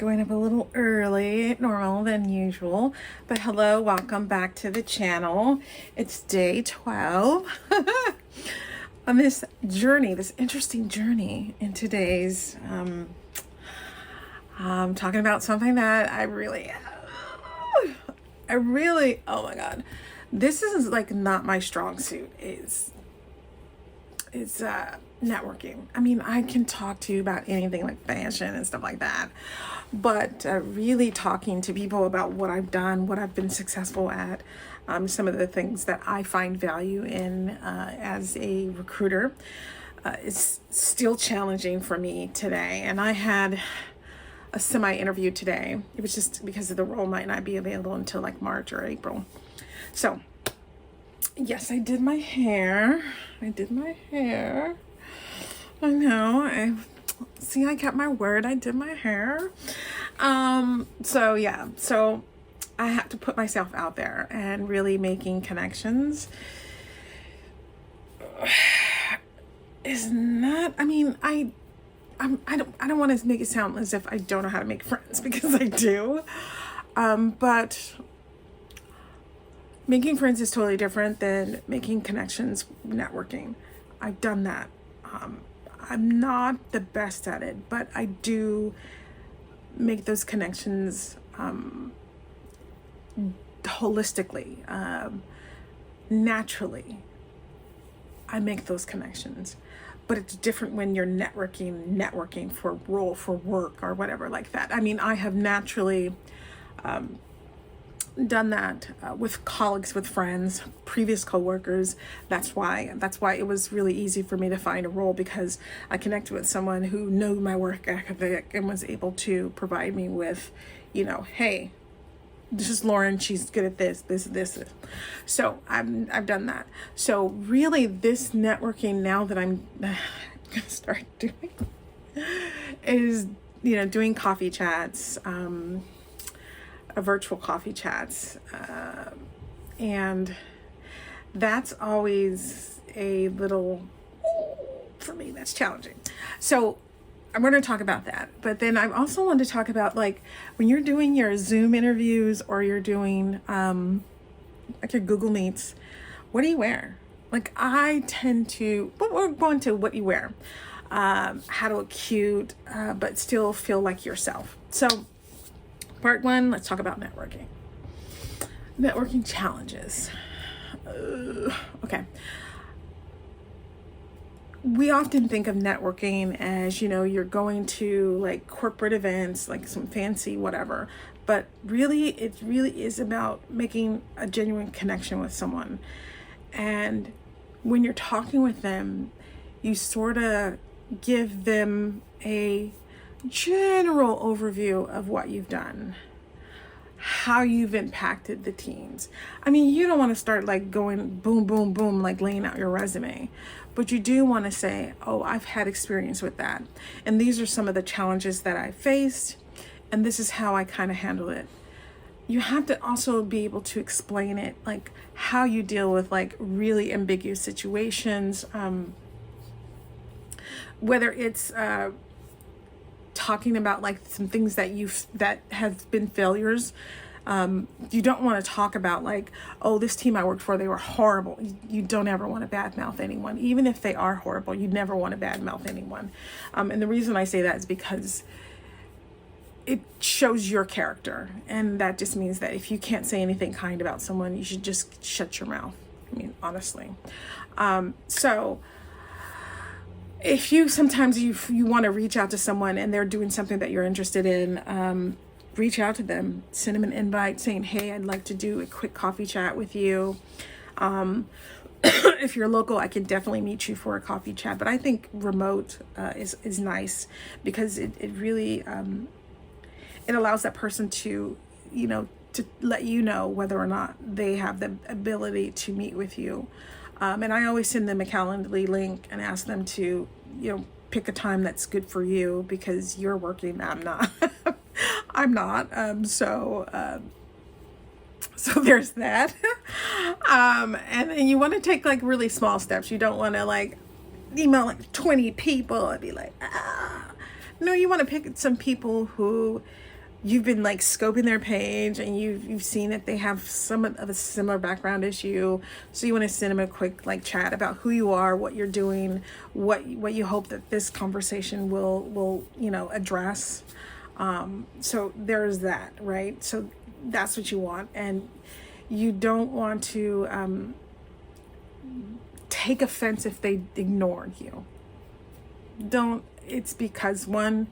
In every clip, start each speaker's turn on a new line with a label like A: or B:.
A: going up a little early, normal than usual. But hello, welcome back to the channel. It's day 12 on this journey, this interesting journey in today's, talking about something that I really, oh my God, this is like not my strong suit. It's networking. I mean, I can talk to you about anything like fashion and stuff like that, but really talking to people about what I've done, what I've been successful at, some of the things that I find value in as a recruiter is still challenging for me today. And I had a semi-interview today. It was just because the role might not be available until like March or April. So yes, I did my hair. I know. I kept my word. I did my hair. So yeah. So I have to put myself out there and really making connections is not, I mean, I don't want to make it sound as if I don't know how to make friends, because I do. But making friends is totally different than making connections, networking. I've done that. I'm not the best at it, but I do make those connections holistically, naturally. I make those connections. But it's different when you're networking for role, for work, or whatever like that. I mean, I have naturally done that with colleagues, with friends, previous coworkers. That's why it was really easy for me to find a role, because I connected with someone who knew my work ethic and was able to provide me with, hey, this is Lauren, she's good at this. So I've done that. So really, this networking now that I'm gonna start doing is, doing coffee chats, virtual coffee chats, and that's always a little, for me, that's challenging. So I'm going to talk about that, but then I also want to talk about, like, when you're doing your Zoom interviews or you're doing like your Google Meets, what do you wear? Like, I tend to, but we're going to what you wear, how to look cute, but still feel like yourself. So part one, let's talk about networking. Networking challenges. Okay. We often think of networking as, you're going to like corporate events, like some fancy whatever. But really, it really is about making a genuine connection with someone. And when you're talking with them, you sort of give them a general overview of what you've done, how you've impacted the teams. I mean, you don't want to start like going boom, boom, boom, like laying out your resume, but you do want to say, oh, I've had experience with that. And these are some of the challenges that I faced, and this is how I kind of handle it. You have to also be able to explain it, like how you deal with like really ambiguous situations, whether it's talking about like some things that have been failures. You don't want to talk about like, oh, this team I worked for, they were horrible. You don't ever want to badmouth anyone. Even if they are horrible, you never want to badmouth anyone. And the reason I say that is because it shows your character. And that just means that if you can't say anything kind about someone, you should just shut your mouth. I mean, honestly. So if you sometimes you want to reach out to someone and they're doing something that you're interested in, reach out to them, send them an invite saying, hey, I'd like to do a quick coffee chat with you. If you're local, I can definitely meet you for a coffee chat. But I think remote is nice, because it really it allows that person to, to let you know whether or not they have the ability to meet with you. And I always send them a Calendly link and ask them to, pick a time that's good for you, because you're working. I'm not. I'm not. So there's that. And then you want to take like really small steps. You don't want to like email like 20 people and be like, No, you want to pick some people who you've been like scoping their page and you've seen that they have some of a similar background as you, so you want to send them a quick like chat about who you are, what you're doing, what you hope that this conversation will address. So there's that, right? So that's what you want, and you don't want to take offense if they ignored you. Don't. It's because, one,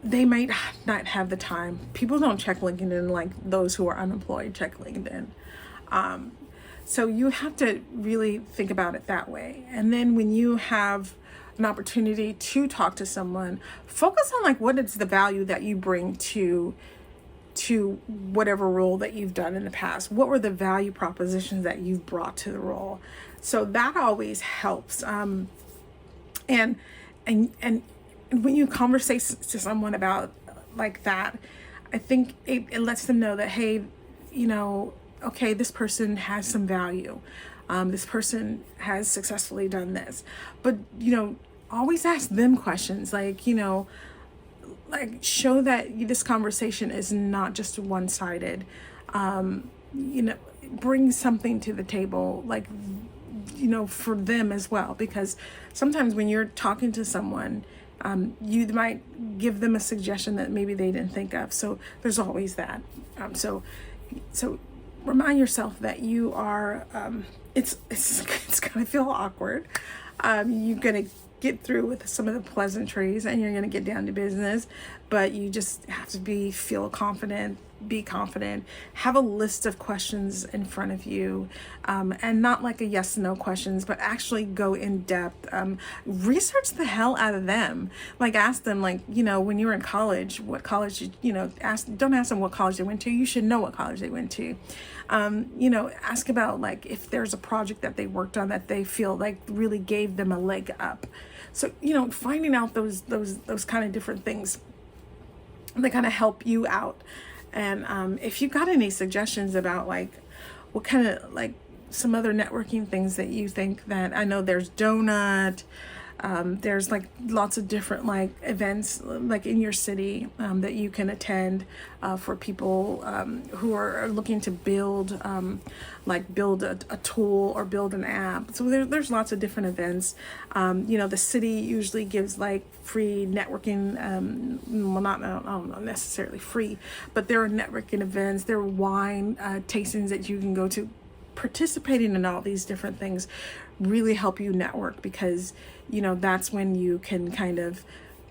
A: they might not have the time. People don't check LinkedIn like those who are unemployed check LinkedIn. So you have to really think about it that way. And then when you have an opportunity to talk to someone, focus on like what is the value that you bring to whatever role that you've done in the past. What were the value propositions that you've brought to the role? So that always helps. And when you conversate to someone about like that, I think it lets them know that, hey, okay, this person has some value. This person has successfully done this. But, always ask them questions like show that this conversation is not just one-sided. Bring something to the table, for them as well, because sometimes when you're talking to someone, you might give them a suggestion that maybe they didn't think of. So there's always that. So remind yourself that you are, it's going to feel awkward. You're going to get through with some of the pleasantries and you're going to get down to business, but you just have to feel confident, be confident, have a list of questions in front of you, and not like a yes no questions, but actually go in depth. Research the hell out of them. Like ask them, when you were in college, what college, don't ask them what college they went to. You should know what college they went to. Ask about like if there's a project that they worked on that they feel like really gave them a leg up. So, finding out those kind of different things, they kind of help you out. And if you got any suggestions about like what kind of like some other networking things that you think that, I know there's Donut, there's like lots of different like events like in your city that you can attend for people who are looking to build a tool or build an app. So there's lots of different events. The city usually gives like free networking, not necessarily free, but there are networking events, there are wine tastings that you can go to. Participating in all these different things really help you network, because that's when you can kind of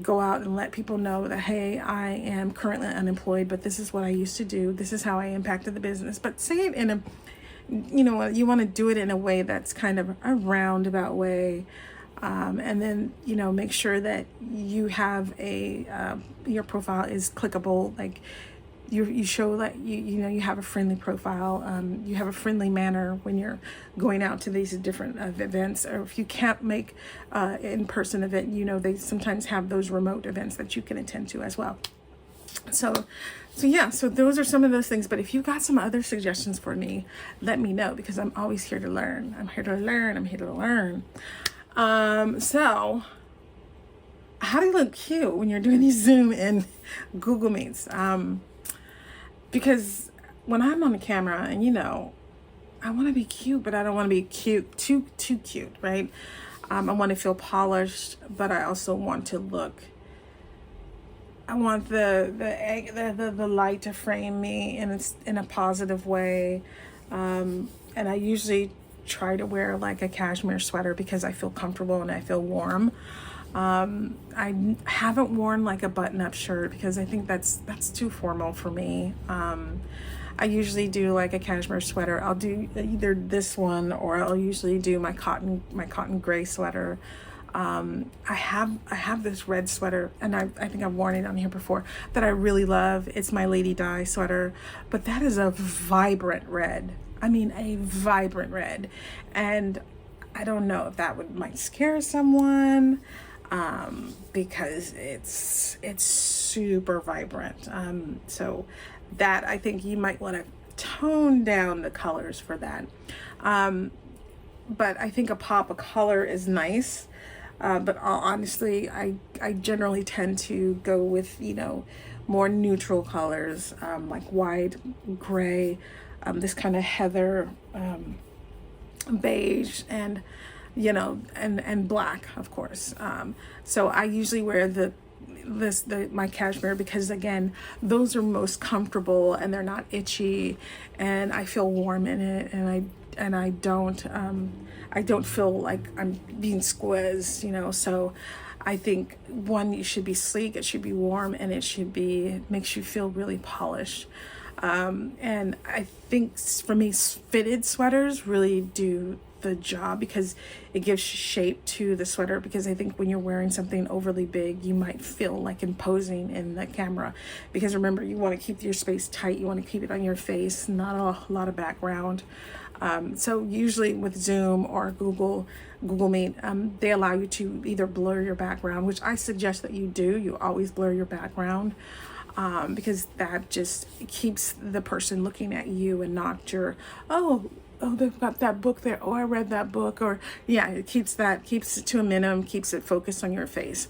A: go out and let people know that, hey, I am currently unemployed, but this is what I used to do, this is how I impacted the business. But say it in a you want to do it in a way that's kind of a roundabout way, and then make sure that you have your profile is clickable, like you show that you have a friendly profile, you have a friendly manner when you're going out to these different events. Or if you can't make in-person event, they sometimes have those remote events that you can attend to as well. So those are some of those things. But if you've got some other suggestions for me, let me know, because I'm always here to learn. I'm here to learn. So how do you look cute when you're doing these Zoom and Google Meets? Because when I'm on the camera, and I want to be cute, but I don't want to be cute, too cute, right? I want to feel polished, but I also want to look. I want the light to frame me in a positive way, and I usually try to wear like a cashmere sweater because I feel comfortable and I feel warm. I haven't worn like a button-up shirt because I think that's too formal for me. I usually do like a cashmere sweater. I'll do either this one, or I'll usually do my cotton gray sweater. I have this red sweater, and I think I've worn it on here before, that I really love. It's my Lady Di sweater, but that is a vibrant red. I mean, a vibrant red. And I don't know if that might scare someone, because it's super vibrant. So that, I think you might want to tone down the colors for that. But I think a pop of color is nice. But honestly, I generally tend to go with, more neutral colors, like white, gray, this kind of heather, beige, and and black, of course. So I usually wear my cashmere because, again, those are most comfortable and they're not itchy, and I feel warm in it, and I don't feel like I'm being squeezed, So I think, one, you should be sleek, it should be warm, and makes you feel really polished. And I think, for me, fitted sweaters really do the job because it gives shape to the sweater. Because I think when you're wearing something overly big, you might feel like imposing in the camera. Because remember, you want to keep your space tight, you want to keep it on your face, not a lot of background. So usually with Zoom or Google Meet, they allow you to either blur your background, which I suggest that you do. You always blur your background. Because that just keeps the person looking at you and not your, oh, they've got that book there, oh, I read that book. Or yeah, it keeps it to a minimum, keeps it focused on your face.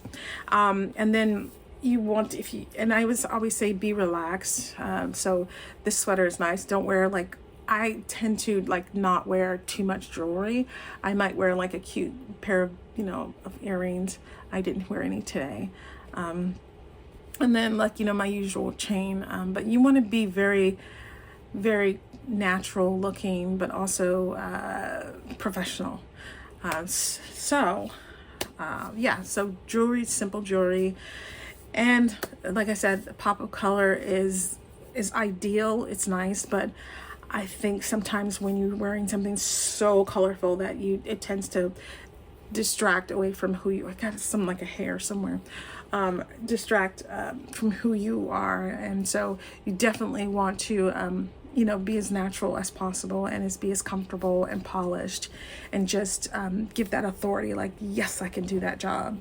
A: And then you want, and I always say, be relaxed. So this sweater is nice. Don't wear, like, I tend to, like, not wear too much jewelry. I might wear like a cute pair of, of earrings. I didn't wear any today. And then, like, my usual chain. But you want to be very, very natural looking, but also professional. So jewelry, simple jewelry. And like I said, the pop of color is ideal. It's nice, but I think sometimes when you're wearing something so colorful that it tends to distract away from who you are. I got some, like, a hair somewhere. Distract from who you are. And so you definitely want to be as natural as possible, and be as comfortable and polished, and just give that authority, like, yes, I can do that job.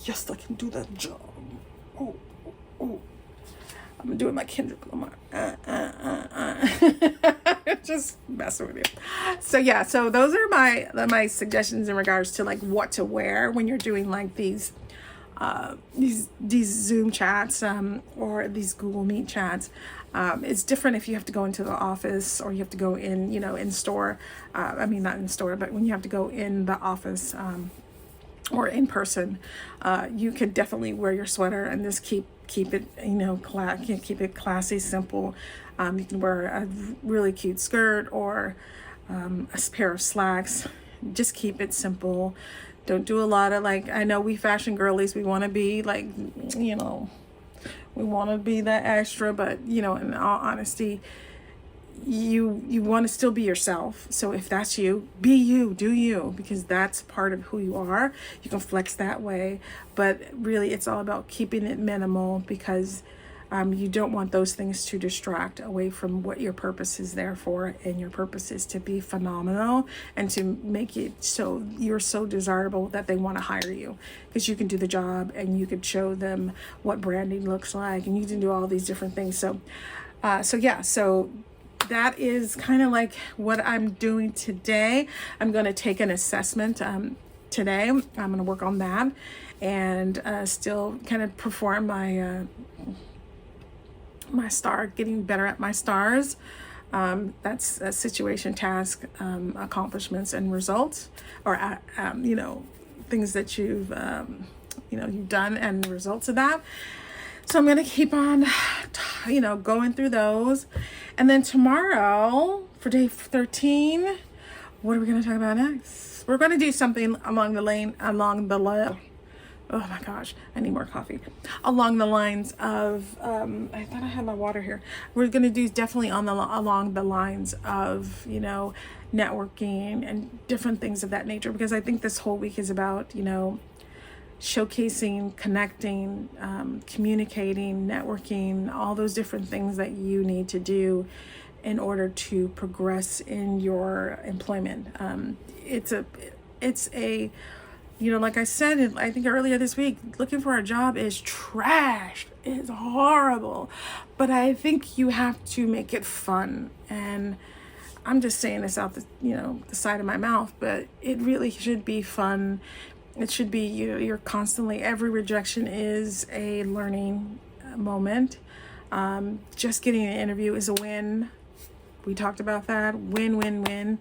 A: Yes, I can do that job. Oh, oh. I'm doing my Kendrick Lamar. Just messing with you. So those are my suggestions in regards to, like, what to wear when you're doing, like, these Zoom chats, or these Google Meet chats. It's different if you have to go into the office, or you have to go in, in store. Not in store, but when you have to go in the office, or in person, you could definitely wear your sweater and just keep it, keep it classy, simple. You can wear a really cute skirt, or a pair of slacks. Just keep it simple. Don't do a lot of, like, I know we fashion girlies, we want to be, like, we want to be that extra, but, in all honesty, you want to still be yourself. So if that's you, be you, do you, because that's part of who you are. You can flex that way, but really it's all about keeping it minimal, because you don't want those things to distract away from what your purpose is there for. And your purpose is to be phenomenal and to make it so you're so desirable that they want to hire you, because you can do the job and you could show them what branding looks like, and you can do all these different things. So that is kind of like what I'm doing today. I'm going to take an assessment today. I'm going to work on that, and still kind of perform my getting better at my stars. That's a situation, task, accomplishments, and results, or things that you've done and results of that. So I'm going to keep on, going through those. And then tomorrow, for day 13, what are we going to talk about next? We're going to do something along the oh my gosh, I need more coffee. Along the lines of, I thought I had my water here. We're going to do definitely along the lines of, networking and different things of that nature, because I think this whole week is about, showcasing, connecting, communicating, networking, all those different things that you need to do in order to progress in your employment. It's a like I said, I think earlier this week, looking for a job is trash. It's horrible. But I think you have to make it fun. And I'm just saying this out the side of my mouth, but it really should be fun. It should be you're constantly, every rejection is a learning moment. Just getting an interview is a win. We talked about that. Win, win, win.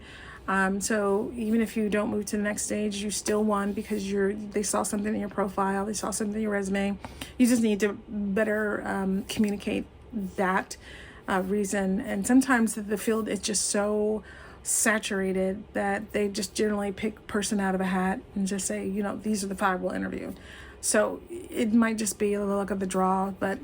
A: So even if you don't move to the next stage, you still won because they saw something in your profile, they saw something in your resume. You just need to better communicate that reason. And sometimes the field is just so saturated that they just generally pick person out of a hat and just say, these are the 5 we'll interview. So it might just be a little luck of the draw, but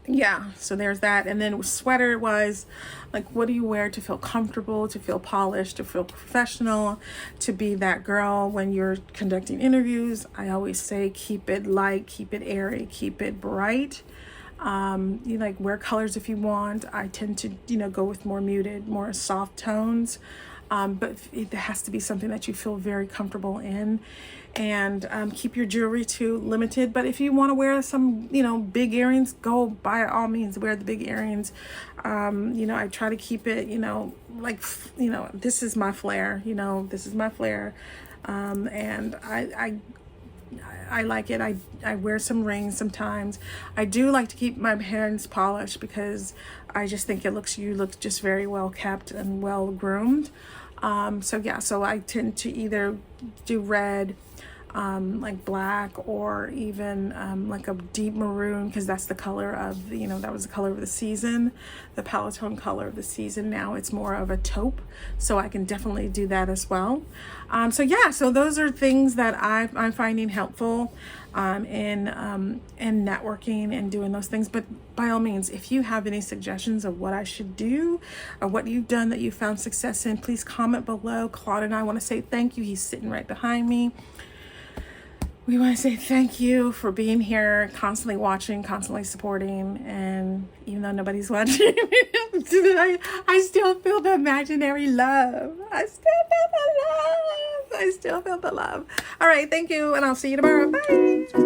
A: yeah, so there's that. And then sweater wise, like, what do you wear to feel comfortable, to feel polished, to feel professional, to be that girl when you're conducting interviews? I always say keep it light, keep it airy, keep it bright. You like wear colors if you want. I tend to, go with more muted, more soft tones. But it has to be something that you feel very comfortable in. And keep your jewelry too limited. But if you want to wear some, big earrings, go by all means wear the big earrings. I try to keep it, this is my flair. This is my flair. And I like it. I wear some rings sometimes. I do like to keep my hands polished because I just think you look just very well kept and well groomed. So I tend to either do red, like black, or even like a deep maroon, because that's the color of, that was the color of the season, the Palatone color of the season. Now it's more of a taupe, so I can definitely do that as well. So those are things that I'm finding helpful in networking and doing those things. But by all means, if you have any suggestions of what I should do or what you've done that you found success in, please comment below. Claude and I want to say thank you. He's sitting right behind me. We want to say thank you for being here, constantly watching, constantly supporting, and even though nobody's watching, I still feel the imaginary love. I still feel the love. All right, thank you, and I'll see you tomorrow. Bye.